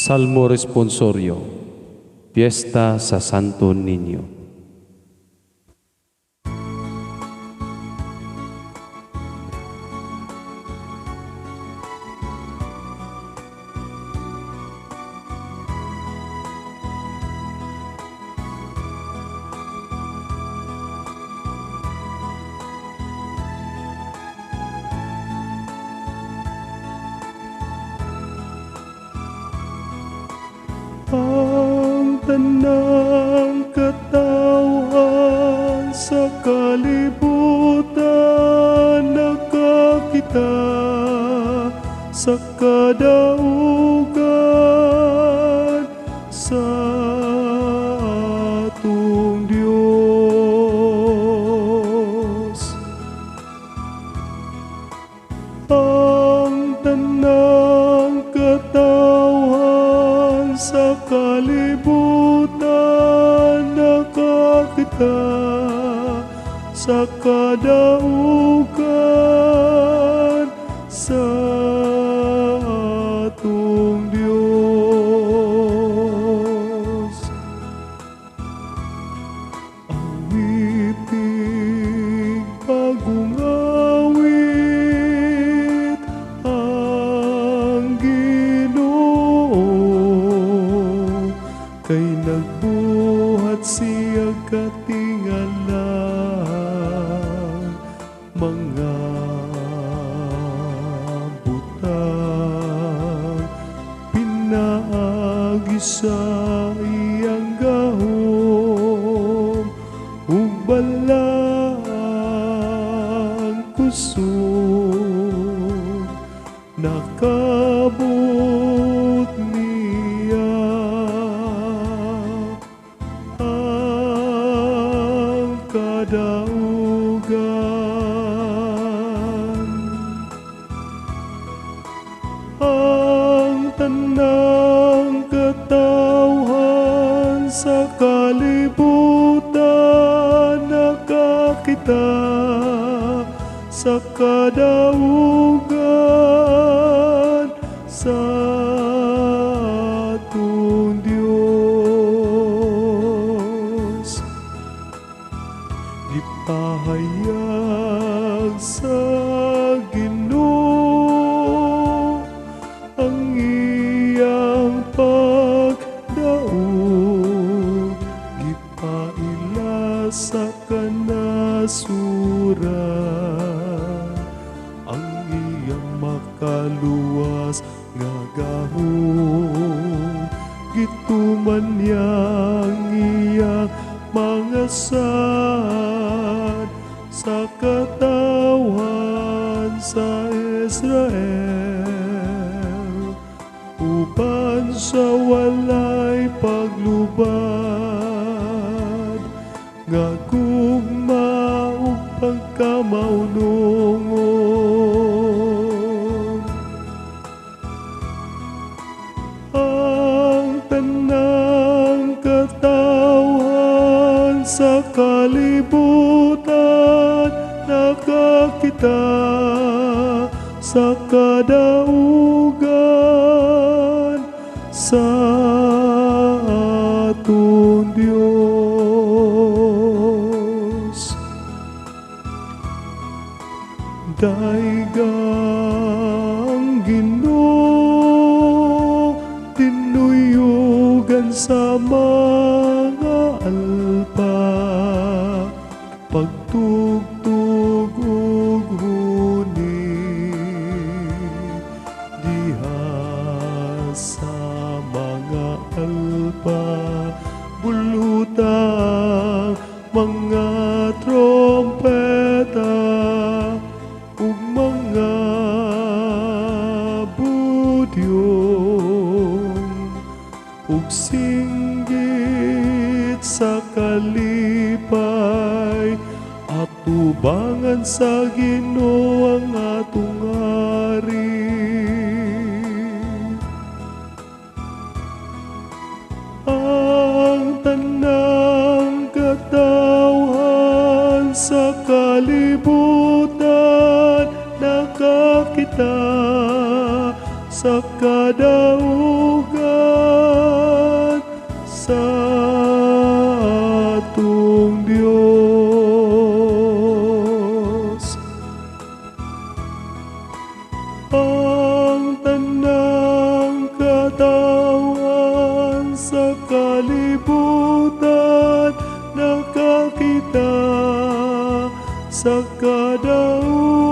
Salmo Responsorio, Fiesta sa Santo Niño. Ang tanang katawhan sa kalibutan nakakita sa kadaugan sa atong Diyos. Ang tanang katawhan sa kalibutan nakakita sa kadaugan sa atong Diyos. Awiting bagong awit ang Ginoo, kay nagbuhat siya katingalan mga butang, pinaagi sa iyang gahom ug balang kusog nakabot niya ang kadaugan. Ang tanang katawhan sa kalibutan nakakita sa kadaugan sa atong Diyos. Gipahayag sa Ginoo ang iyang pagdaog, gipaila sa kanasuran ang iyang makaluwas nga gahom, gituman niyang iyang mga sad sa katawhan sa Israel, uban sa walay paglubad nga gugma ug pagkamaunungon. Ang tanang katawhan sa kalibutan nakakita sa kadaugan sa atong Diyos. Daigang Ginoo, tinuyugan sa mga alpa, pagtugtog ug huni diha sa mga alpa, bulutang mga trompeta ug mga budyong ug singgit sa kalipay, atubangan sa Ginoo ang atong hari. Ang tanang katawhan sa kalibutan nakakita sa kadaugan kalibutan nakakita sa kadaula